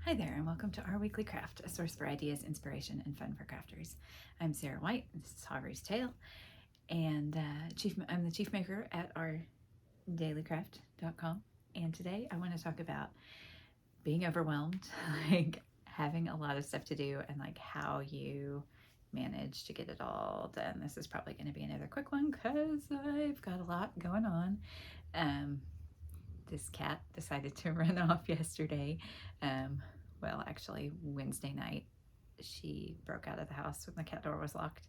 Hi there, and welcome to Our Weekly Craft, a source for ideas, inspiration, and fun for crafters. I'm Sarah White, and this is Harvey's Tale, and I'm the chief maker at ourdailycraft.com. And today I want to talk about being overwhelmed, like having a lot of stuff to do, and like how you manage to get it all done. This is probably going to be another quick one because I've got a lot going on. This cat decided to run off yesterday. Actually, Wednesday night, she broke out of the house when the cat door was locked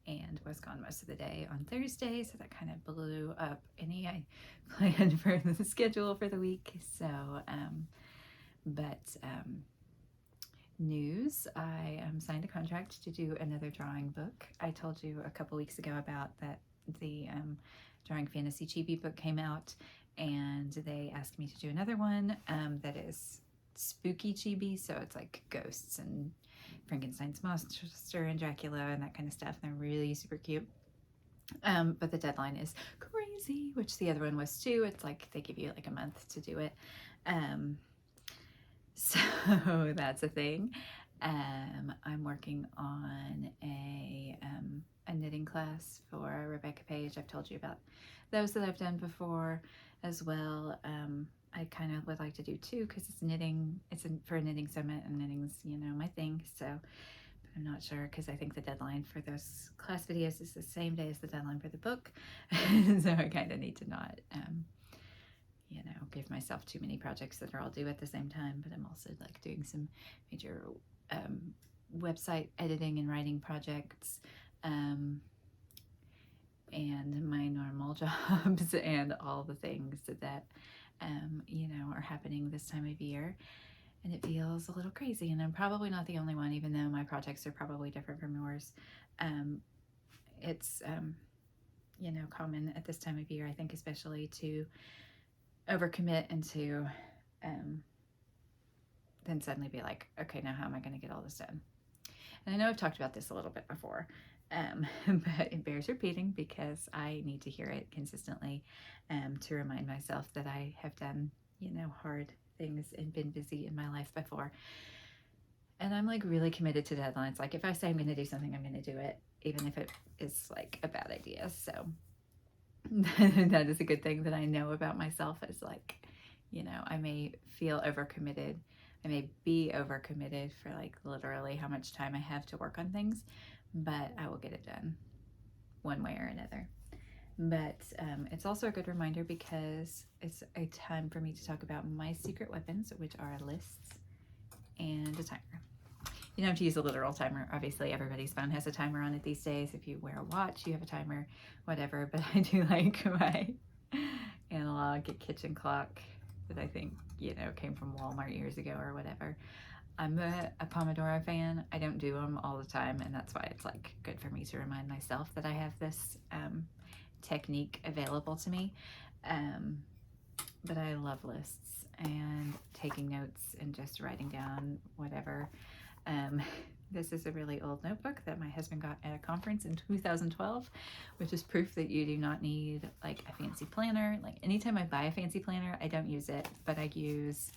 and was gone most of the day on Thursday. So that kind of blew up any I planned for the schedule for the week. News, I signed a contract to do another drawing book. I told you a couple weeks ago about that the Drawing Fantasy Chibi book came out, and they asked me to do another one that is spooky chibi, so it's like ghosts and Frankenstein's monster and Dracula and that kind of stuff. They're really super cute. But the deadline is crazy, which the other one was too. It's like they give you like a month to do it. So that's a thing. I'm working on a knitting class for Rebecca Page. I've told you about those that I've done before as well. I kind of would like to do two because it's knitting. It's for a knitting summit, and knitting's my thing. So, but I'm not sure because I think the deadline for those class videos is the same day as the deadline for the book. So I kind of need to not give myself too many projects that are all due at the same time. But I'm also like doing some major website editing and writing projects, and my normal jobs and all the things that are happening this time of year. And it feels a little crazy, and I'm probably not the only one, even though my projects are probably different from yours. It's common at this time of year, I think, especially to overcommit and to then suddenly be like, okay, now how am I going to get all this done? And I know I've talked about this a little bit before, but it bears repeating because I need to hear it consistently to remind myself that I have done, hard things and been busy in my life before. And I'm like really committed to deadlines. Like if I say I'm going to do something, I'm going to do it, even if it is like a bad idea. So that is a good thing that I know about myself, is like, I may feel overcommitted. I may be overcommitted for like literally how much time I have to work on things, but I will get it done one way or another. But it's also a good reminder because it's a time for me to talk about my secret weapons, which are lists and a timer. You don't have to use a literal timer. Obviously, everybody's phone has a timer on it these days. If you wear a watch, you have a timer, whatever. But I do like my analog kitchen clock that I think, came from Walmart years ago or whatever. I'm a Pomodoro fan. I don't do them all the time, and that's why it's like good for me to remind myself that I have this technique available to me. But I love lists and taking notes and just writing down whatever. This is a really old notebook that my husband got at a conference in 2012, which is proof that you do not need like a fancy planner. Like anytime I buy a fancy planner, I don't use it, but I use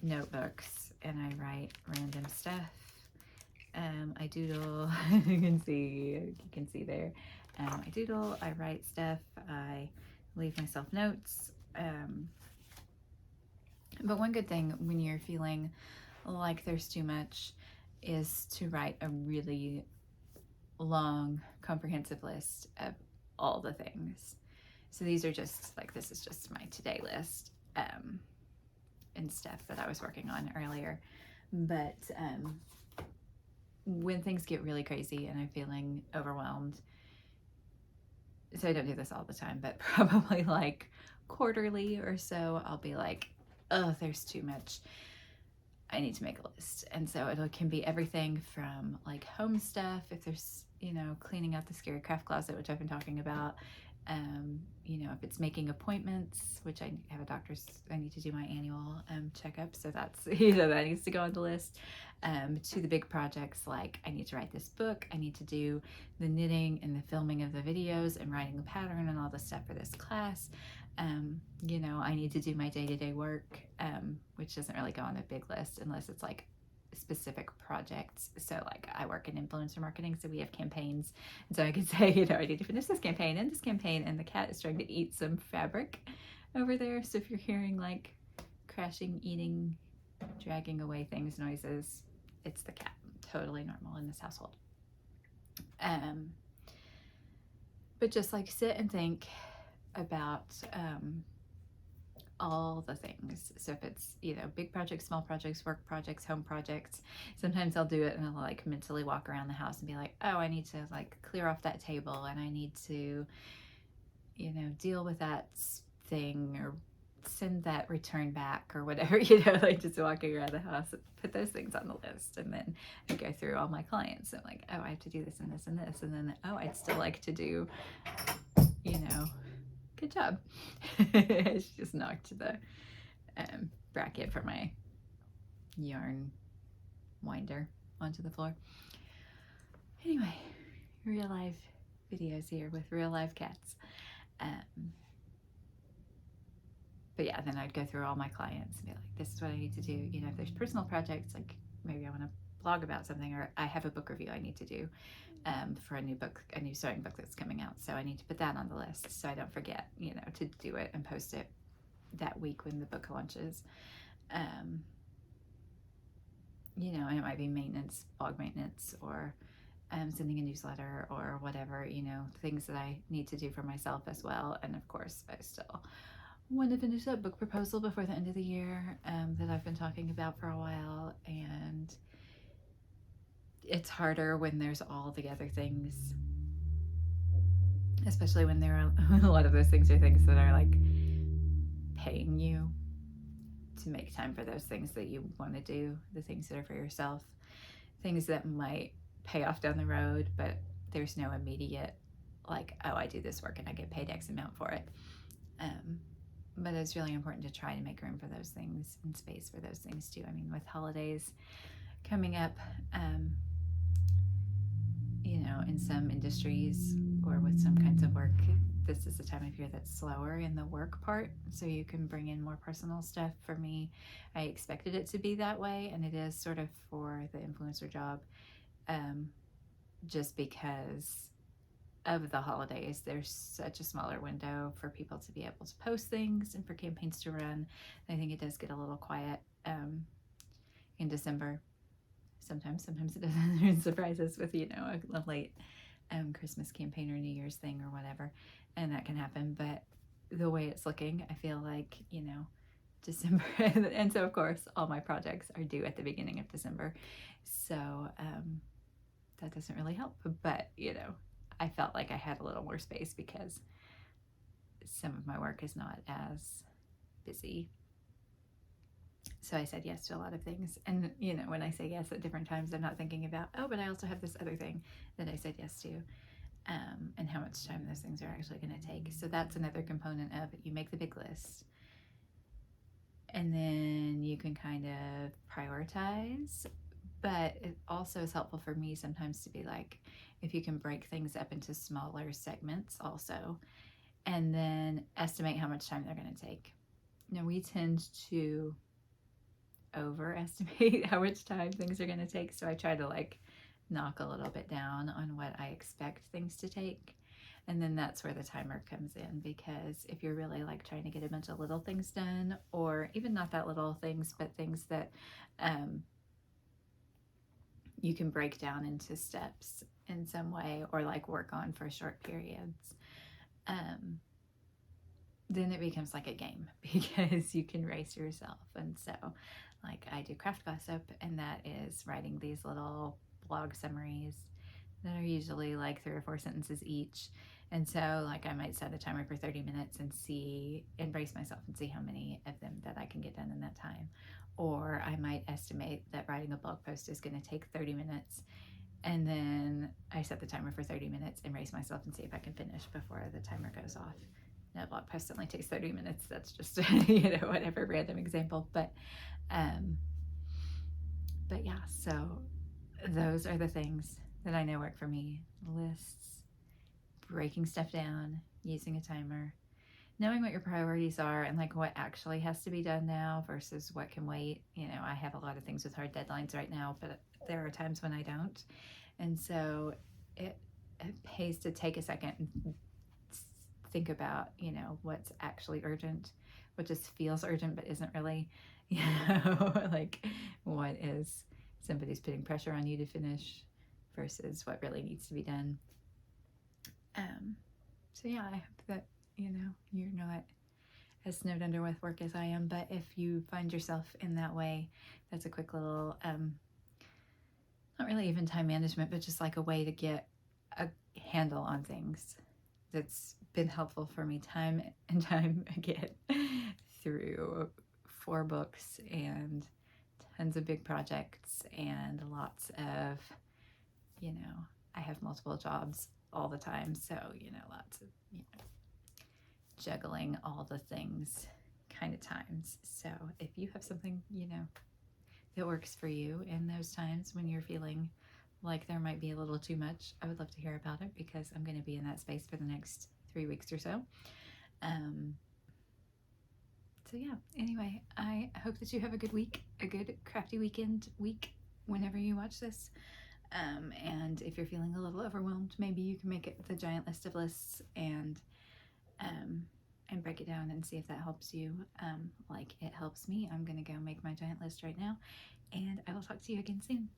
notebooks and I write random stuff. I doodle. You can see there. I doodle, I write stuff, I leave myself notes. But one good thing when you're feeling like there's too much is to write a really long, comprehensive list of all the things. So these are just like, this is just my today list and stuff that I was working on earlier. But when things get really crazy and I'm feeling overwhelmed, so I don't do this all the time, but probably like quarterly or so, I'll be like, oh, there's too much. I need to make a list. And so it can be everything from like home stuff, if there's, cleaning out the scary craft closet, which I've been talking about. If it's making appointments, which I have a doctor's, I need to do my annual checkup. So that's, that needs to go on the list. To the big projects, like I need to write this book, I need to do the knitting and the filming of the videos and writing the pattern and all the stuff for this class. You know, I need to do my day-to-day work, which doesn't really go on a big list unless it's like specific projects. So like I work in influencer marketing, so we have campaigns, and so I could say, you know, I need to finish this campaign and this campaign, and the cat is trying to eat some fabric over there. So if you're hearing like crashing, eating, dragging away things noises, it's the cat. Totally normal in this household. But just like sit and think about all the things. So if it's, you know, big projects, small projects, work projects, home projects, sometimes I'll do it and I'll like mentally walk around the house and be like, oh, I need to like clear off that table, and I need to, you know, deal with that thing, or send that return back, or whatever, you know, like just walking around the house, put those things on the list. And then I go through all my clients. I'm like, oh, I have to do this and this and this. And then, oh, I'd still like to do, you know, good job. She just knocked the bracket for my yarn winder onto the floor. Anyway, real life videos here with real life cats. But yeah, then I'd go through all my clients and be like, this is what I need to do. You know, if there's personal projects, like maybe I want to blog about something, or I have a book review I need to do for a new book, a new sewing book that's coming out. So I need to put that on the list so I don't forget, you know, to do it and post it that week when the book launches. You know, and it might be maintenance, blog maintenance, or sending a newsletter, or whatever, you know, things that I need to do for myself as well. And of course, I still want to finish that book proposal before the end of the year that I've been talking about for a while. And it's harder when there's all the other things, especially when there are a lot of those things are things that are like paying you to make time for those things that you want to do, the things that are for yourself, things that might pay off down the road, but there's no immediate like, oh, I do this work and I get paid X amount for it. But it's really important to try to make room for those things and space for those things too. I mean, with holidays coming up, you know, in some industries or with some kinds of work, this is the time of year that's slower in the work part, so you can bring in more personal stuff. For me, I expected it to be that way, and it is sort of for the influencer job, just because of the holidays. There's such a smaller window for people to be able to post things and for campaigns to run. I think it does get a little quiet in December. Sometimes it doesn't surprise us with, you know, a late Christmas campaign or New Year's thing or whatever, and that can happen. But the way it's looking, I feel like, you know, December, and so of course all my projects are due at the beginning of December, so that doesn't really help. But you know, I felt like I had a little more space because some of my work is not as busy. So I said yes to a lot of things. And, you know, when I say yes at different times, I'm not thinking about, oh, but I also have this other thing that I said yes to, and how much time those things are actually going to take. So that's another component of it. You make the big list, and then you can kind of prioritize. But it also is helpful for me sometimes to be like, if you can break things up into smaller segments also, and then estimate how much time they're going to take. Now, we tend to overestimate how much time things are going to take, so I try to like knock a little bit down on what I expect things to take. And then that's where the timer comes in, because if you're really like trying to get a bunch of little things done, or even not that little things, but things that you can break down into steps in some way, or like work on for short periods, then it becomes like a game because you can race yourself. And so like I do Craft Gossip, and that is writing these little blog summaries that are usually like 3 or 4 sentences each. And so like I might set a timer for 30 minutes and brace myself and see how many of them that I can get done in that time. Or I might estimate that writing a blog post is going to take 30 minutes, and then I set the timer for 30 minutes and race myself and see if I can finish before the timer goes off. Now, a blog post only takes 30 minutes. That's just, you know, whatever random example. But yeah, so those are the things that I know work for me. Lists, breaking stuff down, using a timer. knowing what your priorities are and like what actually has to be done now versus what can wait. You know, I have a lot of things with hard deadlines right now, but there are times when I don't. And so it, it pays to take a second and think about, you know, what's actually urgent, what just feels urgent but isn't really, you know, like what is somebody's putting pressure on you to finish versus what really needs to be done. So yeah, I hope that, you know, you're not as snowed under with work as I am, but if you find yourself in that way, that's a quick little, not really even time management, but just like a way to get a handle on things that's been helpful for me time and time again through 4 books and tons of big projects and lots of, you know, I have multiple jobs all the time, so, you know, lots of, you know, juggling all the things kind of times. So if you have something, you know, that works for you in those times when you're feeling like there might be a little too much, I would love to hear about it because I'm going to be in that space for the next 3 weeks or so. So yeah, anyway, I hope that you have a good week, a good crafty weekend week whenever you watch this. And if you're feeling a little overwhelmed, maybe you can make it the giant list of lists and break it down and see if that helps you. Like it helps me. I'm gonna go make my giant list right now, and I will talk to you again soon.